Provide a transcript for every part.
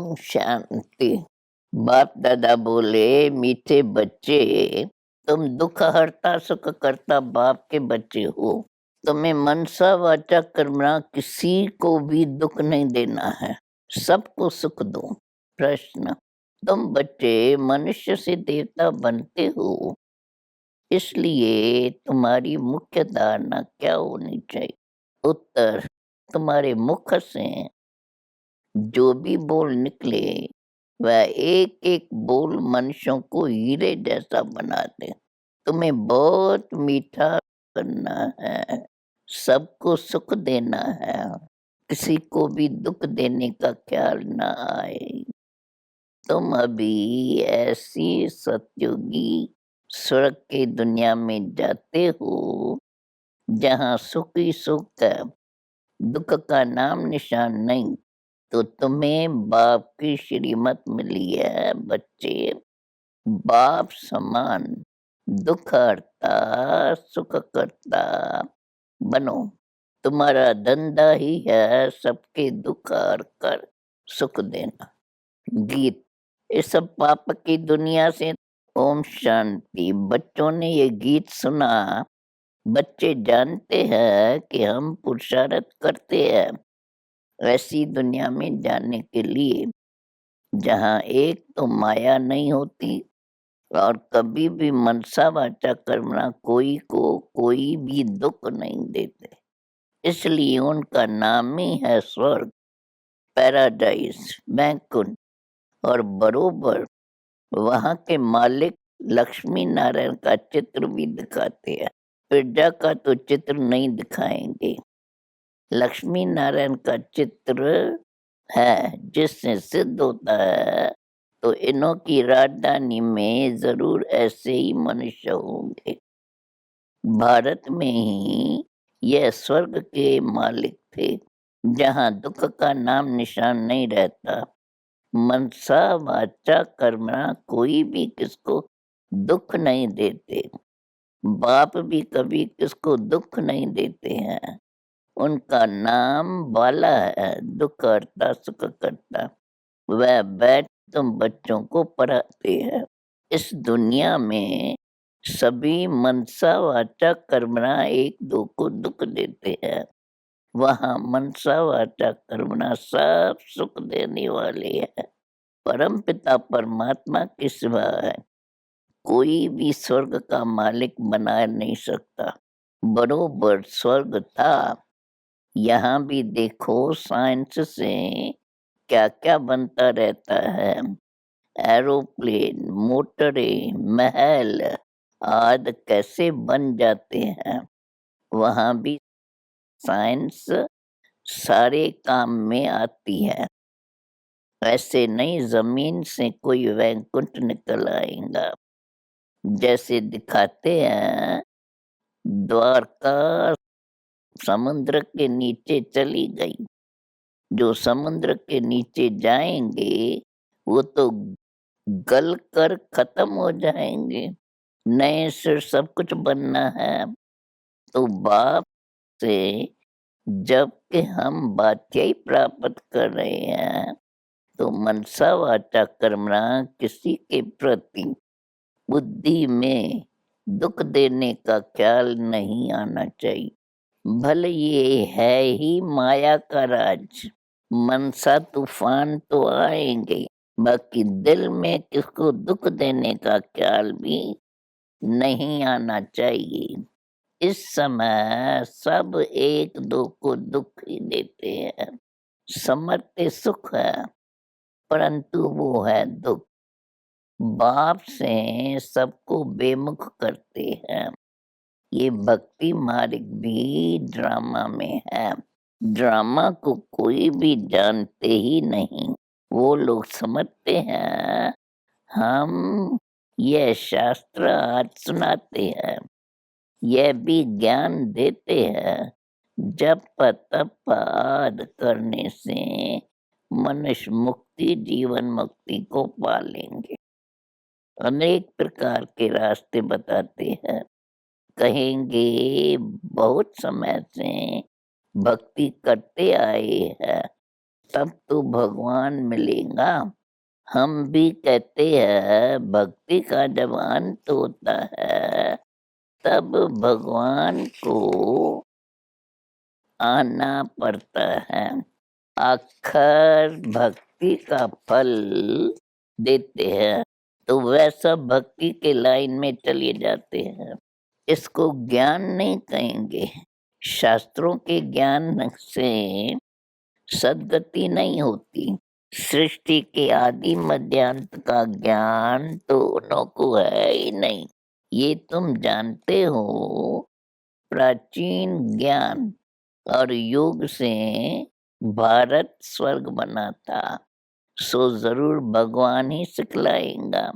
ओम शांति। बाप दादा बोले, मीठे बच्चे, तुम दुख हरता सुख करता बाप के बच्चे हो। तुम्हें मनसा वाचा कर्मणा किसी को भी दुख नहीं देना है, सबको सुख दो। प्रश्न, तुम बच्चे मनुष्य से देवता बनते हो, इसलिए तुम्हारी मुख्य धारणा क्या होनी चाहिए? उत्तर, तुम्हारे मुख से जो भी बोल निकले वह एक एक बोल मनुष्यों को हीरे जैसा बना दे। तुम्हें बहुत मीठा करना है, सबको सुख देना है, किसी को भी दुख देने का ख्याल ना आए। तुम अभी ऐसी सतयुगी स्वर्ग की दुनिया में जाते हो जहाँ सुख ही सुख है, दुख का नाम निशान नहीं। तो तुम्हें बाप की श्रीमत मिली है बच्चे, बाप समान दुख हरता सुख करता बनो। तुम्हारा धंधा ही है सबके दुख हर कर सुख देना। गीत, इस सब पाप की दुनिया से ओम शांति। बच्चों ने ये गीत सुना। बच्चे जानते हैं कि हम पुरुषार्थ करते हैं ऐसी दुनिया में जाने के लिए जहाँ एक तो माया नहीं होती और कभी भी मनसा वाचा कर्मणा कोई को कोई भी दुख नहीं देते, इसलिए उनका नाम ही है स्वर्ग, पैराडाइज, बैकुंठ। और बरोबर वहाँ के मालिक लक्ष्मी नारायण का चित्र भी दिखाते हैं। प्रजा का तो चित्र नहीं दिखाएंगे, लक्ष्मी नारायण का चित्र है, जिससे सिद्ध होता है तो इन्हों की राजधानी में जरूर ऐसे ही मनुष्य होंगे। भारत में ही यह स्वर्ग के मालिक थे, जहाँ दुख का नाम निशान नहीं रहता। मनसा वाचा कर्मणा कोई भी किसको दुख नहीं देते, बाप भी कभी किसको दुख नहीं देते हैं। उनका नाम बाला है, दुख हरता सुख करता। वह बैठ तुम बच्चों को पढ़ाते हैं। इस दुनिया में सभी मनसा वाचा कर्मणा एक दो को दुख देते हैं, वहाँ मनसा वाचा कर्मणा सब सुख देने वाले हैं। परम पिता परमात्मा के सिवा है कोई भी स्वर्ग का मालिक बना नहीं सकता। बरोबर स्वर्ग था। यहाँ भी देखो साइंस से क्या क्या बनता रहता है, एरोप्लेन, मोटरें, महल आदि कैसे बन जाते हैं। वहाँ भी साइंस सारे काम में आती है। ऐसे नहीं जमीन से कोई वैकुंठ निकल आएगा। जैसे दिखाते हैं द्वारका समुद्र के नीचे चली गई, जो समुद्र के नीचे जाएंगे वो तो गल कर खत्म हो जाएंगे, नए से सब कुछ बनना है। तो बाप से जब कि हम बाध्याय प्राप्त कर रहे हैं तो मनसा वाचा कर्मणा किसी के प्रति बुद्धि में दुख देने का ख्याल नहीं आना चाहिए। भले ये है ही माया का राज, मनसा तूफान तो आएंगे, बाकी दिल में किसको दुख देने का ख्याल भी नहीं आना चाहिए। इस समय सब एक दो को दुख ही देते हैं, समर्थ सुख है परंतु वो है दुख। बाप से सबको बेमुख करते हैं। ये भक्ति मार्ग भी ड्रामा में है। ड्रामा को कोई भी जानते ही नहीं। वो लोग समझते हैं हम यह शास्त्र आज सुनाते हैं, यह भी ज्ञान देते हैं। जप तप आदि करने से मनुष्य मुक्ति जीवन मुक्ति को पालेंगे। अनेक प्रकार के रास्ते बताते हैं। कहेंगे बहुत समय से भक्ति करते आए हैं, तब तो भगवान मिलेगा। हम भी कहते हैं भक्ति का जब अंत होता है तब भगवान को आना पड़ता है। आखिर भक्ति का फल देते हैं तो वैसा भक्ति के लाइन में चले जाते हैं। इसको ज्ञान नहीं कहेंगे। शास्त्रों के ज्ञान से सद्गति नहीं होती। सृष्टि के आदि मध्यांत का ज्ञान तो उन्हों को है ही नहीं। ये तुम जानते हो। प्राचीन ज्ञान और योग से भारत स्वर्ग बना था, सो जरूर भगवान ही सिखलाएगा।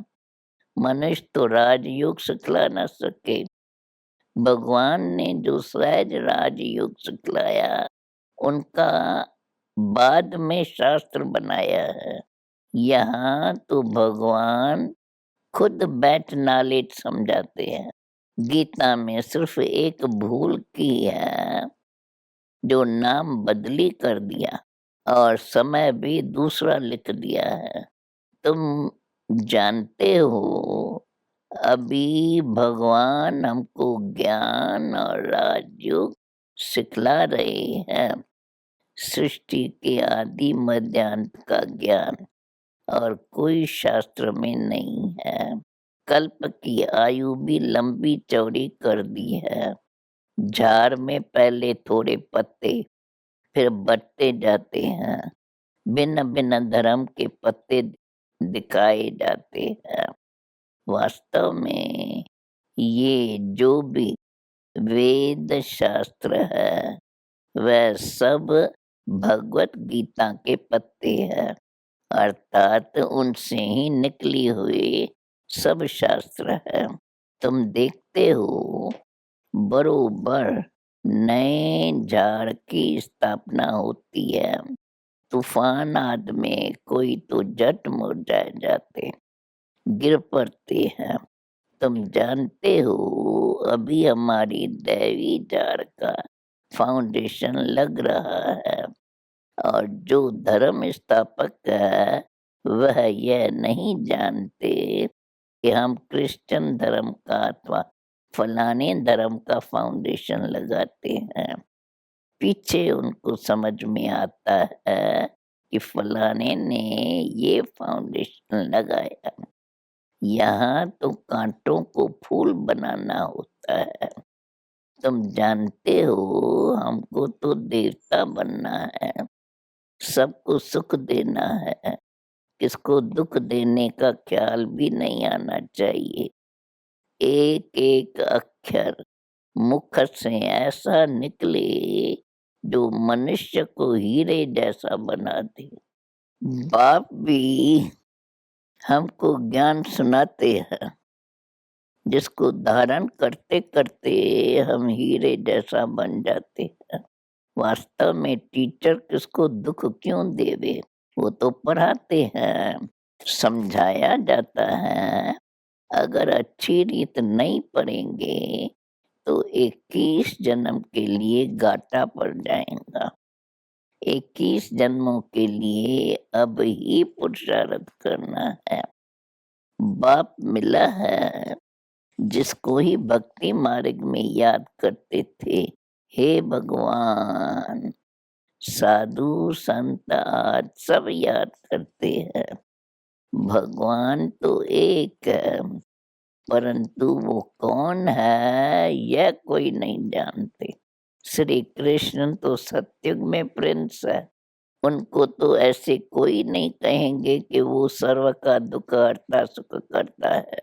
मनुष्य तो राजयोग सिखला न सके। भगवान ने जो सहज राजयोग सिखलाया उनका बाद में शास्त्र बनाया है। यहाँ तो भगवान खुद बैठ नॉलेज समझाते हैं। गीता में सिर्फ एक भूल की है, जो नाम बदली कर दिया और समय भी दूसरा लिख दिया है। तुम जानते हो, अभी भगवान हमको ज्ञान और राजयोग सिखला रहे हैं। सृष्टि के आदि मध्यांत का ज्ञान और कोई शास्त्र में नहीं है। कल्प की आयु भी लंबी चौड़ी कर दी है। झाड़ में पहले थोड़े पत्ते फिर बढ़ते जाते हैं। भिन्न भिन्न धर्म के पत्ते दिखाए जाते हैं। वास्तव में ये जो भी वेद शास्त्र है वह सब भगवत गीता के पत्ते हैं, अर्थात उनसे ही निकली हुई सब शास्त्र है। तुम देखते हो बरोबर नए झाड़ की स्थापना होती है। तूफान आदि में कोई तो झट मुरझा जाते, गिर पड़ते हैं। तुम जानते हो अभी हमारी दैवी झाड़ का फाउंडेशन लग रहा है और जो धर्म स्थापक है वह यह नहीं जानते कि हम क्रिश्चियन धर्म का अथवा फलाने धर्म का फाउंडेशन लगाते हैं। पीछे उनको समझ में आता है कि फलाने ने ये फाउंडेशन लगाया। यहाँ तो कांटों को फूल बनाना होता है। तुम जानते हो हमको तो देवता बनना है, सबको सुख देना है, किसको दुख देने का ख्याल भी नहीं आना चाहिए। एक एक अक्षर मुख से ऐसा निकले जो मनुष्य को हीरे जैसा बना दे। बाप भी हमको ज्ञान सुनाते हैं जिसको धारण करते करते हम हीरे जैसा बन जाते हैं। वास्तव में टीचर किसको दुख क्यों देवे, वो तो पढ़ाते हैं, समझाया जाता है। अगर अच्छी रीत नहीं पढ़ेंगे तो 21 जन्म के लिए घाटा पड़ जाएगा। 21 जन्मों के लिए अब ही पुरुषार्थ करना है। बाप मिला है जिसको ही भक्ति मार्ग में याद करते थे। हे भगवान, साधु संत आज सब याद करते हैं। भगवान तो एक है, परंतु वो कौन है यह कोई नहीं जानते। श्री कृष्ण तो सतयुग में प्रिंस है। उनको तो ऐसे कोई नहीं कहेंगे कि वो सर्व का दुख हरता सुख करता है।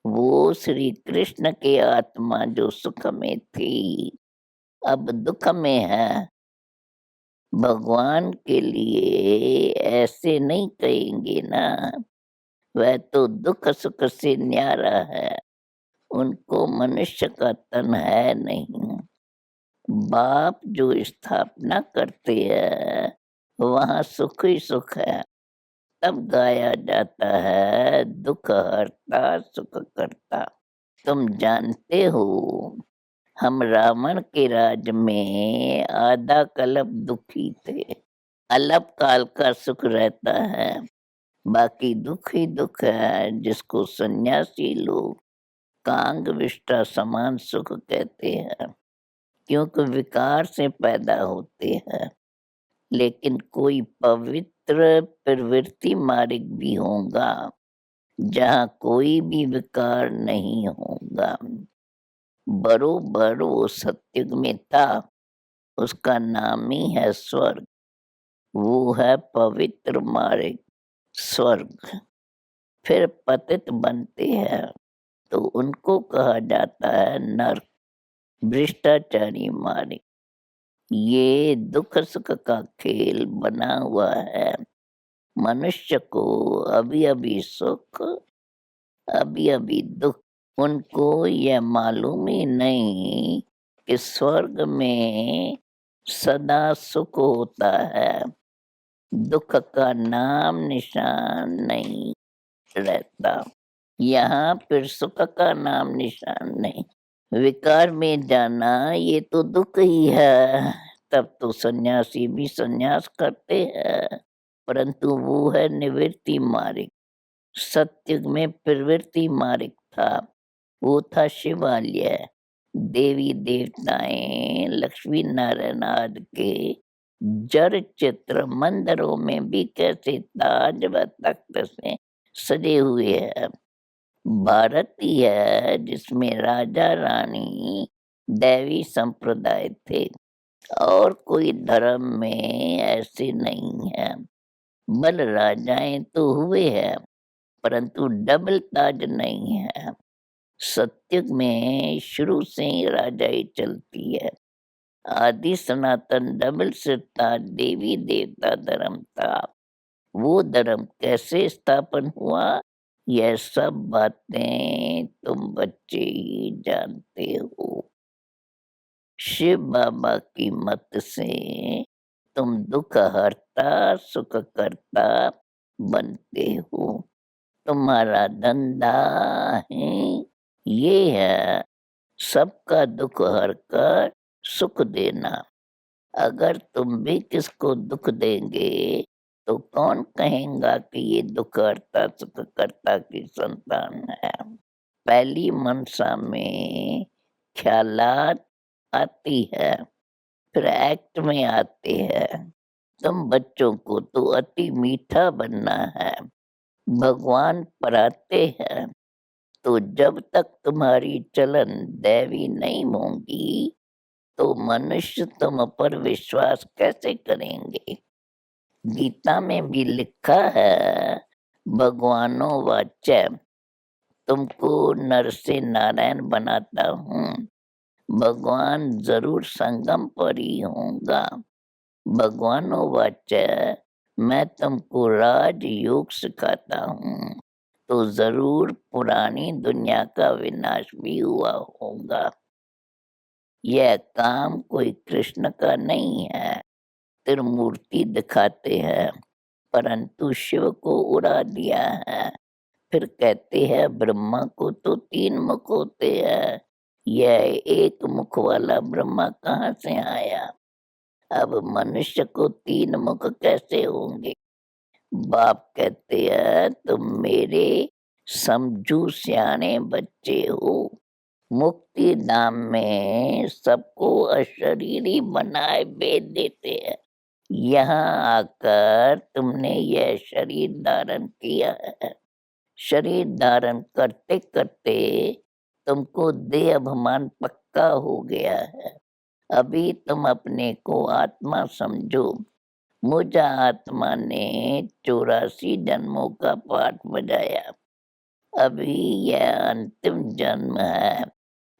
वो श्री कृष्ण की आत्मा जो सुख में थी अब दुख में है। भगवान के लिए ऐसे नहीं कहेंगे ना, वह तो दुख सुख से न्यारा है। उनको मनुष्य का तन है नहीं। बाप जो स्थापना करते हैं वहाँ सुख ही सुख है। तब गाया जाता है दुख हरता सुख करता। तुम जानते हो हम रावण के राज में आधा कल्प दुखी थे। अल्पकाल का सुख रहता है, बाकी दुख ही दुख है, जिसको सन्यासी लोग कांग विष्टा समान सुख कहते हैं, क्योंकि विकार से पैदा होते हैं। लेकिन कोई पवित्र प्रवृत्ति मार्ग भी होगा, जहाँ कोई भी विकार नहीं होगा। बरोबर वो सत्युग में था, उसका नाम ही है स्वर्ग। वो है पवित्र मार्ग, स्वर्ग। फिर पतित बनते हैं तो उनको कहा जाता है नरक, भ्रष्टाचारी मार्ग। ये दुख सुख का खेल बना हुआ है। मनुष्य को अभी अभी सुख, अभी अभी दुख। उनको यह मालूम ही नहीं कि स्वर्ग में सदा सुख होता है, दुख का नाम निशान नहीं रहता। यहाँ फिर सुख का नाम निशान नहीं। विकार में जाना ये तो दुख ही है। तब तो सन्यासी भी सन्यास करते हैं, परंतु वो है निवृत्ति मार्ग। सत्युग में प्रवृत्ति मार्ग था, वो था शिवालय। देवी देवताएं लक्ष्मी नारायण आदि के जड़ चित्र मंदिरों में भी कैसे ताज व तख्त से सजे हुए हैं। भारत ही है जिसमें राजा रानी दैवी संप्रदाय थे, और कोई धर्म में ऐसे नहीं है। बल राजाएं तो हुए हैं, परंतु डबल ताज नहीं है। सत्युग में शुरू से ही राजाई चलती है। आदि सनातन डबल सिर ताज देवी देवता धर्म था। वो धर्म कैसे स्थापन हुआ, यह सब बातें तुम बच्चे ही जानते हो। शिव बाबा की मत से तुम दुख हरता सुख करता बनते हो। तुम्हारा धंधा है ये है सबका दुख हर कर सुख देना। अगर तुम भी किसको दुख देंगे तो कौन कहेगा कि ये दुख हरता सुख करता की संतान है। पहली मनसा में ख्यालात आती है, फिर एक्ट में आते हैं। तुम बच्चों को तो अति मीठा बनना है, भगवान पढ़ाते हैं। तो जब तक तुम्हारी चलन दैवी नहीं होंगी तो मनुष्य तुम पर विश्वास कैसे करेंगे। गीता में भी लिखा है, भगवानो वाच्य, तुमको नर से नारायण बनाता हूँ। भगवान जरूर संगम पर ही होगा। भगवानो वाच्य, मैं तुमको राजयोग सिखाता हूँ, तो जरूर पुरानी दुनिया का विनाश भी हुआ होगा। यह काम कोई कृष्ण का नहीं है। त्रिमूर्ति दिखाते हैं, परंतु शिव को उड़ा दिया है। फिर कहते हैं ब्रह्मा को तो 3 मुख होते हैं, यह एक मुख वाला ब्रह्मा कहाँ से आया। अब मनुष्य को 3 मुख कैसे होंगे। बाप कहते हैं तुम मेरे समझू सियाने बच्चे हो। मुक्ति धाम में सबको अशरीरी बनाए भेज देते हैं। यहाँ आकर तुमने यह शरीर धारण किया है। शरीर धारण करते करते तुमको देह अभिमान पक्का हो गया है। अभी तुम अपने को आत्मा समझो। मुझ आत्मा ने 84 जन्मों का पाठ बजाया। अभी यह अंतिम जन्म है।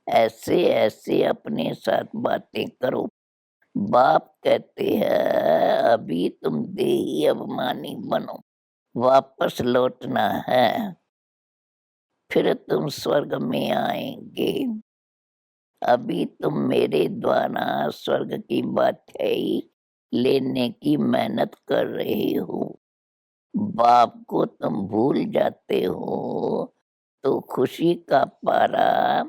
ऐसे ऐसे अपने साथ बातें करो। बाप कहते हैं अभी तुम देही अभिमानी बनो, वापस लौटना है, फिर तुम स्वर्ग में आएंगे। अभी तुम मेरे द्वारा स्वर्ग की बातें लेने की मेहनत कर रहे हो। बाप को तुम भूल जाते हो तो खुशी का पारा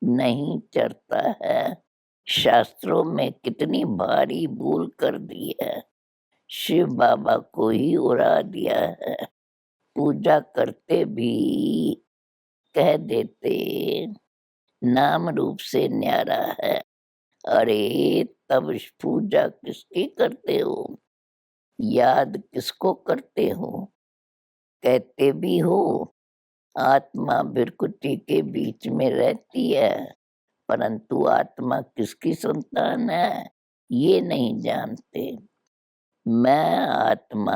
नहीं चढ़ता है। शास्त्रों में कितनी भारी भूल कर दी है। शिव बाबा को ही उड़ा दिया है। पूजा करते भी कह देते नाम रूप से न्यारा है। अरे तब पूजा किसकी करते हो, याद किसको करते हो? कहते भी हो आत्मा बिरकुटी के बीच में रहती है, परंतु आत्मा किसकी संतान है ये नहीं जानते। मैं आत्मा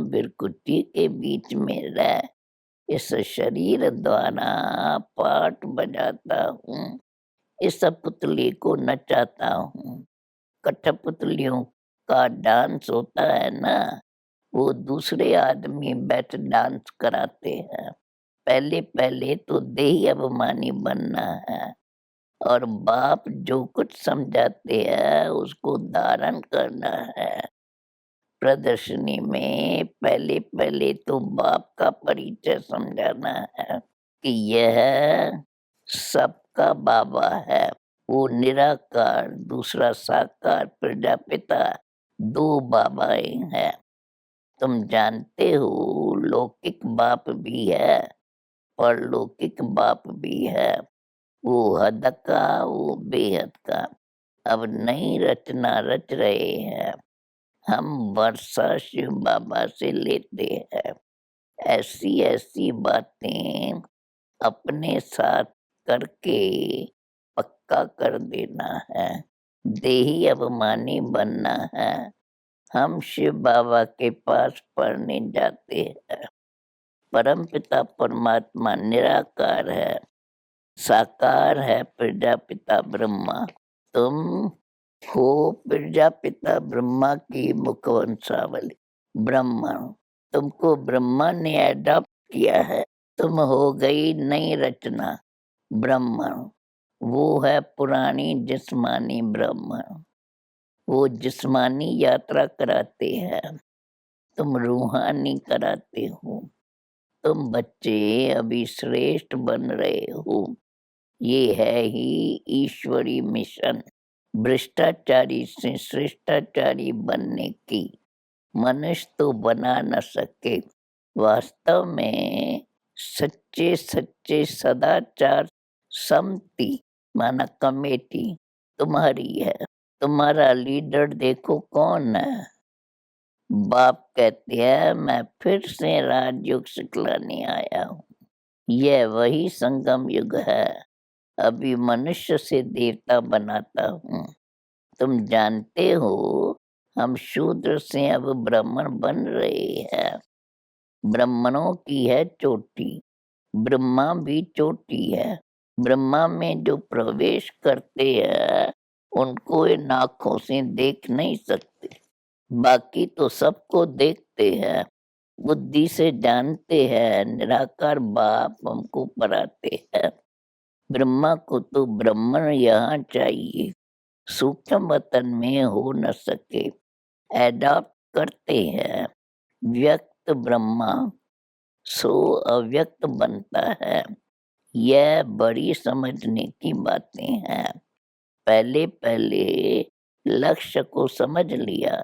बिरकुटी के बीच में रह इस शरीर द्वारा पाठ बजाता हूँ, इस पुतली को नचाता हूँ। कठपुतलियों का डांस होता है ना, वो दूसरे आदमी बैठ डांस कराते हैं। पहले पहले तो देही अभिमानी बनना है और बाप जो कुछ समझाते हैं उसको धारण करना है। प्रदर्शनी में पहले पहले तो बाप का परिचय समझाना है कि यह सबका बाबा है। वो निराकार, दूसरा साकार प्रजापिता, दो बाबाएं हैं। तुम जानते हो लौकिक बाप भी है, परलौकिक बाप भी है। वो हद का, वो बेहद का। अब नई रचना रच रहे हैं। हम वर्षा शिव बाबा से लेते हैं। ऐसी ऐसी बातें अपने साथ करके पक्का कर देना है। देही अभिमानी बनना है। हम शिव बाबा के पास पढ़ने जाते हैं। परमपिता परमात्मा निराकार है, साकार है प्रजापिता ब्रह्मा। तुम हो प्रजापिता ब्रह्मा की मुखवंशावली, ब्राह्मण। तुमको ब्रह्मा ने अडॉप्ट किया है। तुम हो गई नई रचना ब्राह्मण। वो है पुरानी जिस्मानी ब्राह्मण। वो जिस्मानी यात्रा कराते हैं, तुम रूहानी कराते हो। तुम बच्चे अभी श्रेष्ठ बन रहे हो। ये है ही ईश्वरी मिशन। भ्रष्टाचारी से श्रेष्ठाचारी बनने की मनुष्य तो बना न सके। वास्तव में सच्चे सच्चे सदाचार समिति माना कमेटी तुम्हारी है। तुम्हारा लीडर देखो कौन है। बाप कहते हैं मैं फिर से राजयोग सिखलाने आया हूँ। यह वही संगम युग है। अभी मनुष्य से देवता बनाता हूँ। तुम जानते हो हम शूद्र से अब ब्राह्मण बन रहे हैं। ब्राह्मणों की है चोटी, ब्रह्मा भी चोटी है। ब्रह्मा में जो प्रवेश करते हैं उनको इन आँखों से देख नहीं सकते, बाकी तो सबको देखते हैं। बुद्धि से जानते हैं निराकार बाप हमको पढ़ाते हैं। ब्रह्मा को तो ब्राह्मण यहाँ चाहिए, सूक्ष्म वतन में हो न सके। एडॉप्ट करते हैं। व्यक्त ब्रह्मा सो अव्यक्त बनता है। यह बड़ी समझने की बातें हैं। पहले पहले लक्ष्य को समझ लिया,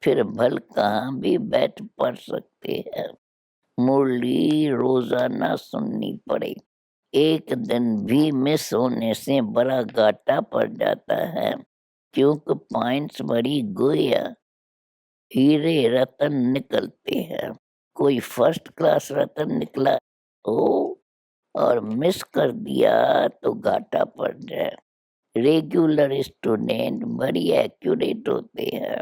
फिर भल कहाँ भी बैठ पढ़ सकते हैं। मुरली रोजाना सुननी पड़े। एक दिन भी मिस होने से बड़ा घाटा पड़ जाता है, क्योंकि पॉइंट्स बड़ी गोया हीरे रतन निकलते हैं। कोई फर्स्ट क्लास रतन निकला हो और मिस कर दिया तो घाटा पड़ जाए। रेगुलर स्टूडेंट बड़ी एक्यूरेट होते हैं।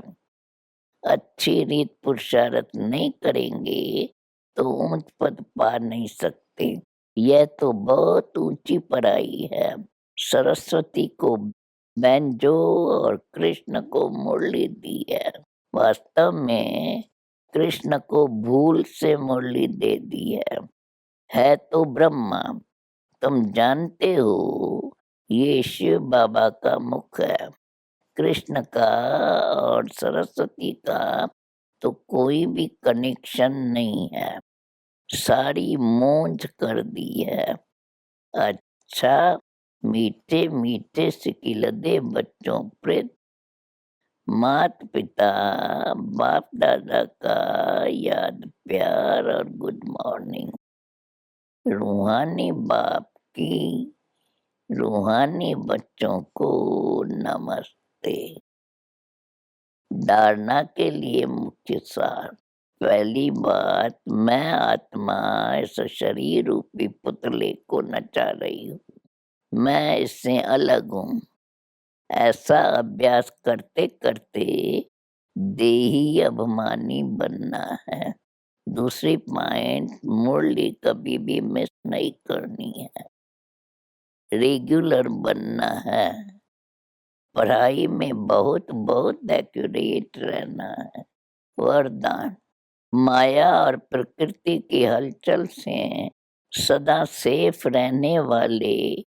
अच्छी रीत पुरुषार्थ नहीं करेंगे तो ऊंच पद पा नहीं सकते। यह तो बहुत ऊंची पढ़ाई है। सरस्वती को बैंजो और कृष्ण को मुरली दी है। वास्तव में कृष्ण को भूल से मुरली दे दी है तो ब्रह्मा। तुम जानते हो ये शिव बाबा का मुख है। कृष्ण का और सरस्वती का तो कोई भी कनेक्शन नहीं है। सारी मौज कर दी है। अच्छा मीठे मीठे सिकिलदे बच्चों प्रेत माता पिता, बाप दादा का याद, प्यार और गुड मॉर्निंग। रूहानी बाप की रूहानी बच्चों को नमस्ते। धारणा के लिए मुख्य सार। पहली बात, मैं आत्मा इस शरीर रूपी पुतले को नचा रही हूँ। मैं इससे अलग हूँ। ऐसा अभ्यास करते करते देही अभिमानी बनना है। दूसरी पॉइंट, मुरली कभी भी मिस नहीं करनी है। रेगुलर बनना है। पढ़ाई में बहुत बहुत एक्यूरेट रहना है। वरदान, माया और प्रकृति की हलचल से सदा सेफ रहने वाले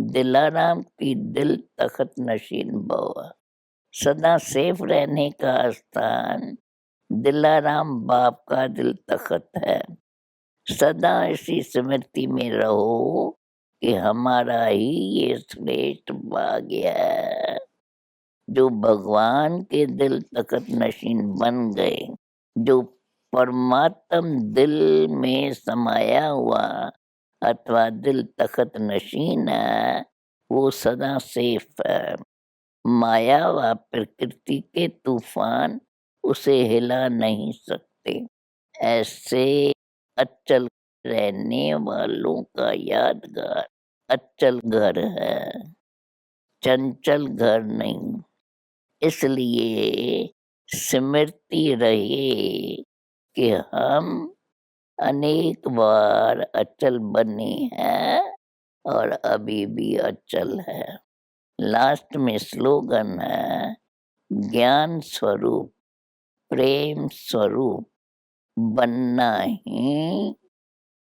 दिलाराम की दिल तख्त नशीन भव। सदा सेफ रहने का स्थान दिलाराम बाप का दिल तख्त है। सदा इसी स्मृति में रहो कि हमारा ही ये श्रेष्ठ भाग्य है जो भगवान के दिल तख्त नशीन बन गए। जो परमात्म दिल में समाया हुआ अथवा दिल तख्त नशीन है, वो सदा सेफ है। माया व प्रकृति के तूफान उसे हिला नहीं सकते। ऐसे अचल रहने वालों का यादगार अचल घर है, चंचल घर नहीं। इसलिए स्मृति रहे कि हम अनेक बार अचल बने हैं और अभी भी अचल है। लास्ट में स्लोगन है, ज्ञान स्वरूप, प्रेम स्वरूप बनना ही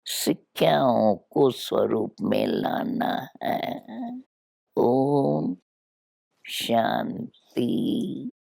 शिक्षाओं को स्वरूप में लाना है। ओम शांति।